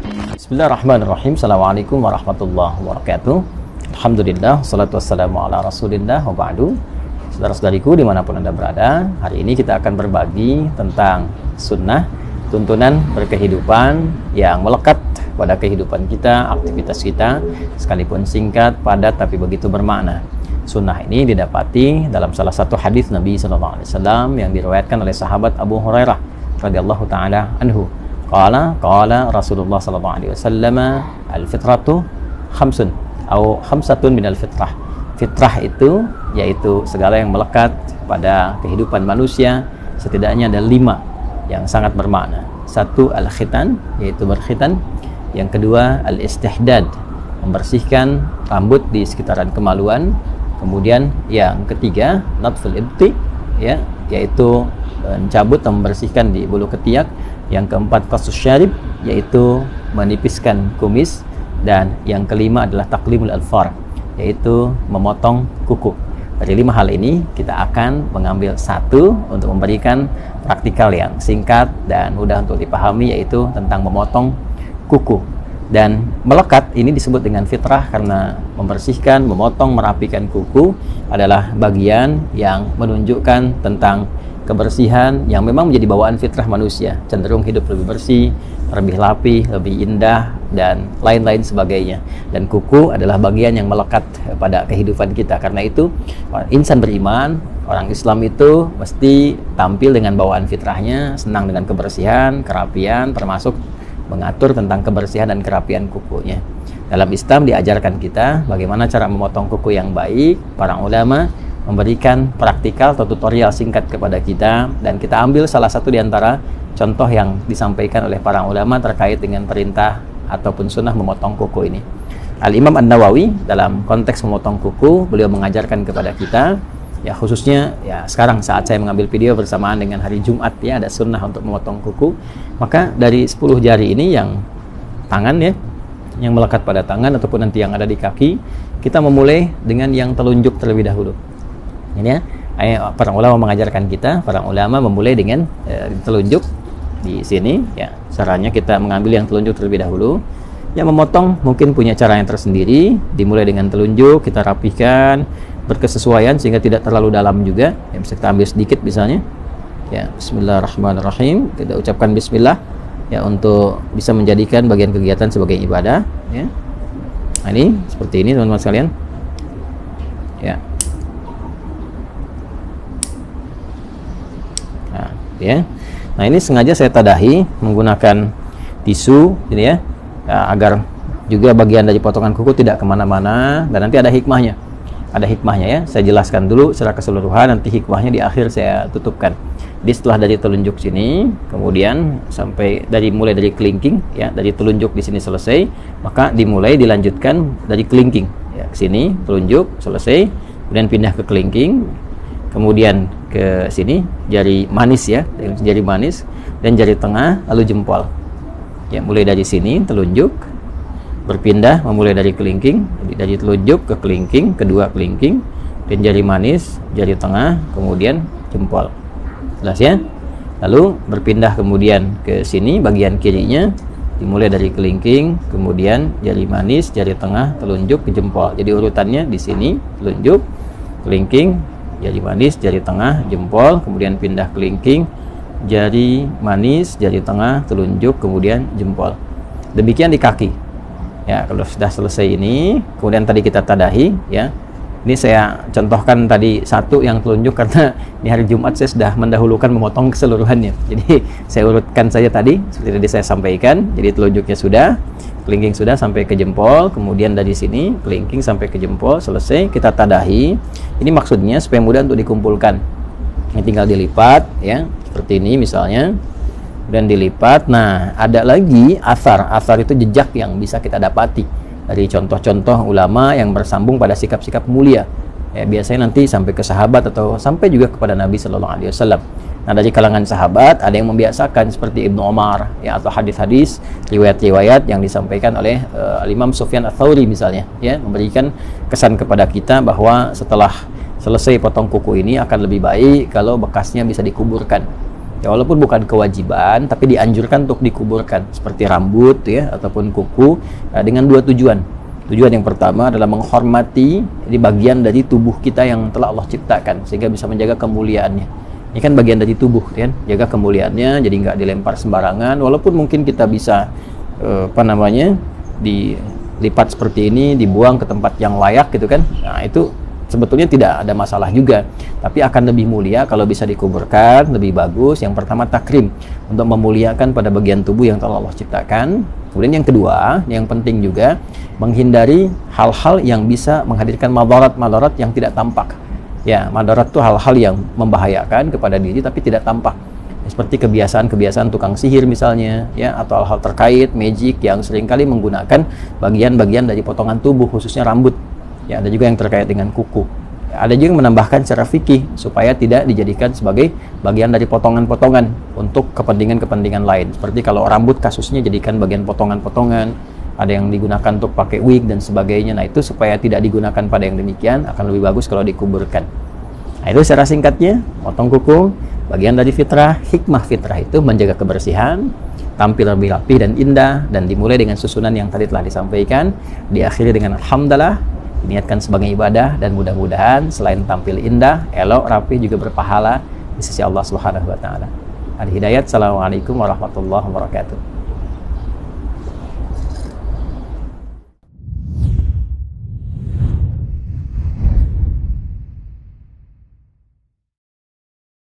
Bismillahirrahmanirrahim. Assalamualaikum warahmatullahi wabarakatuh. Alhamdulillah, salatu wassalamu ala rasulillah wa ba'du. Saudara-saudariku dimanapun Anda berada, hari ini kita akan berbagi tentang sunnah, tuntunan berkehidupan yang melekat pada kehidupan kita, aktivitas kita, sekalipun singkat, padat, tapi begitu bermakna. Sunnah ini didapati dalam salah satu hadis Nabi SAW yang diriwayatkan oleh sahabat Abu Hurairah radhiyallahu taala anhu. Qala Rasulullah sallallahu alaihi wasallam, al-fitratu khamsun atau khamsatun minal fitrah. Fitrah itu yaitu segala yang melekat pada kehidupan manusia, setidaknya ada 5 yang sangat bermakna. 1, al-khitan, yaitu berkhitan. Yang kedua, al-istihdad, membersihkan rambut di sekitaran kemaluan. Kemudian yang ketiga, natful ibti, ya, yaitu mencabut atau membersihkan di bulu ketiak. Yang keempat, qasus syarib, yaitu menipiskan kumis. Dan yang kelima adalah taqlimul alfar, yaitu memotong kuku. Dari 5 hal ini kita akan mengambil satu untuk memberikan praktikal yang singkat dan mudah untuk dipahami, yaitu tentang memotong kuku. Dan melekat ini disebut dengan fitrah karena membersihkan, memotong, merapikan kuku adalah bagian yang menunjukkan tentang kebersihan yang memang menjadi bawaan fitrah manusia, cenderung hidup lebih bersih, lebih rapi, lebih indah, dan lain-lain sebagainya. Dan kuku adalah bagian yang melekat pada kehidupan kita. Karena itu insan beriman, orang Islam itu mesti tampil dengan bawaan fitrahnya, senang dengan kebersihan, kerapian, termasuk mengatur tentang kebersihan dan kerapian kukunya. Dalam Islam diajarkan kita bagaimana cara memotong kuku yang baik. Para ulama memberikan praktikal atau tutorial singkat kepada kita, dan kita ambil salah satu di antara contoh yang disampaikan oleh para ulama terkait dengan perintah ataupun sunnah memotong kuku ini. Al-Imam An-Nawawi dalam konteks memotong kuku, beliau mengajarkan kepada kita, ya khususnya ya sekarang saat saya mengambil video bersamaan dengan hari Jumat, ya ada sunnah untuk memotong kuku. Maka dari 10 jari ini yang tangan, ya, yang melekat pada tangan ataupun nanti yang ada di kaki, kita memulai dengan yang telunjuk terlebih dahulu. Ini ya, para ulama mengajarkan kita, para ulama memulai dengan telunjuk di sini, ya. Caranya kita mengambil yang telunjuk terlebih dahulu. Yang memotong mungkin punya cara yang tersendiri, dimulai dengan telunjuk, kita rapihkan berkesesuaian sehingga tidak terlalu dalam juga. Ya, bisa kita ambil sedikit misalnya. Ya, bismillahirrahmanirrahim. Kita ucapkan bismillah ya untuk bisa menjadikan bagian kegiatan sebagai ibadah, ya. Nah, ini seperti ini teman-teman sekalian. Ya. Ya. Nah, ini sengaja saya tadahi menggunakan tisu ini, ya, agar juga bagian dari potongan kuku tidak kemana-mana, dan nanti ada hikmahnya. Ada hikmahnya, ya. Saya jelaskan dulu secara keseluruhan, nanti hikmahnya di akhir saya tutupkan. Jadi setelah dari telunjuk sini, kemudian sampai mulai dari kelingking, ya, dari telunjuk di sini selesai, maka dilanjutkan dari kelingking, ya, ke sini telunjuk selesai, kemudian pindah ke kelingking, kemudian ke sini jari manis, ya, jari manis dan jari tengah, lalu jempol. Ya, mulai dari sini telunjuk, berpindah memulai dari kelingking, dari telunjuk ke kelingking, kedua kelingking, dan jari manis, jari tengah, kemudian jempol. Jelas, ya? Lalu berpindah kemudian ke sini bagian kirinya, dimulai dari kelingking, kemudian jari manis, jari tengah, telunjuk ke jempol. Jadi urutannya di sini telunjuk, kelingking, jari manis, jari tengah, jempol, kemudian pindah kelingking, jari manis, jari tengah, telunjuk, kemudian jempol. Demikian di kaki. Ya, kalau sudah selesai ini, kemudian tadi kita tadahi, ya. Ini saya contohkan tadi satu yang telunjuk karena di hari Jumat saya sudah mendahulukan memotong keseluruhannya. Jadi saya urutkan saja tadi seperti tadi saya sampaikan. Jadi telunjuknya sudah, kelingking sudah sampai ke jempol, kemudian dari sini kelingking sampai ke jempol, selesai kita tadahi. Ini maksudnya supaya mudah untuk dikumpulkan. Ini tinggal dilipat, ya, seperti ini misalnya, dan dilipat. Nah, ada lagi asar itu jejak yang bisa kita dapati dari contoh-contoh ulama yang bersambung pada sikap-sikap mulia. Ya, biasanya nanti sampai ke sahabat atau sampai juga kepada Nabi Shallallahu Alaihi Wasallam. Nah, dari kalangan sahabat ada yang membiasakan seperti Ibnu Umar, ya, atau hadis-hadis, riwayat-riwayat yang disampaikan oleh Imam Sufyan Ats-Tsauri misalnya, ya, memberikan kesan kepada kita bahwa setelah selesai potong kuku ini akan lebih baik kalau bekasnya bisa dikuburkan. Ya, walaupun bukan kewajiban, tapi dianjurkan untuk dikuburkan seperti rambut ya ataupun kuku dengan dua tujuan. Tujuan yang pertama adalah menghormati di bagian dari tubuh kita yang telah Allah ciptakan sehingga bisa menjaga kemuliaannya. Ini kan bagian dari tubuh kan, jaga kemuliaannya jadi nggak dilempar sembarangan. Walaupun mungkin kita bisa dilipat seperti ini, dibuang ke tempat yang layak gitu kan. Nah, itu sebetulnya tidak ada masalah juga, tapi akan lebih mulia kalau bisa dikuburkan, lebih bagus. Yang pertama takrim, untuk memuliakan pada bagian tubuh yang telah Allah ciptakan. Kemudian yang kedua, yang penting juga menghindari hal-hal yang bisa menghadirkan madarat yang tidak tampak. Ya, madarat itu hal-hal yang membahayakan kepada diri tapi tidak tampak. Seperti kebiasaan-kebiasaan tukang sihir misalnya, ya, atau hal-hal terkait magic yang seringkali menggunakan bagian-bagian dari potongan tubuh, khususnya rambut. Ya, ada juga yang terkait dengan kuku. Ya, ada juga yang menambahkan secara fikih supaya tidak dijadikan sebagai bagian dari potongan-potongan untuk kepentingan-kepentingan lain. Seperti kalau rambut kasusnya jadikan bagian potongan-potongan, ada yang digunakan untuk pakai wig dan sebagainya. Nah, itu supaya tidak digunakan pada yang demikian, akan lebih bagus kalau dikuburkan. Nah, itu secara singkatnya, potong kuku, bagian dari fitrah. Hikmah fitrah itu menjaga kebersihan, tampil lebih rapi dan indah, dan dimulai dengan susunan yang tadi telah disampaikan, diakhiri dengan alhamdulillah, niatkan sebagai ibadah, dan mudah-mudahan selain tampil indah, elok, rapi, juga berpahala di sisi Allah Subhanahu wa taala. Al-Hidayat. Assalamualaikum warahmatullahi wabarakatuh.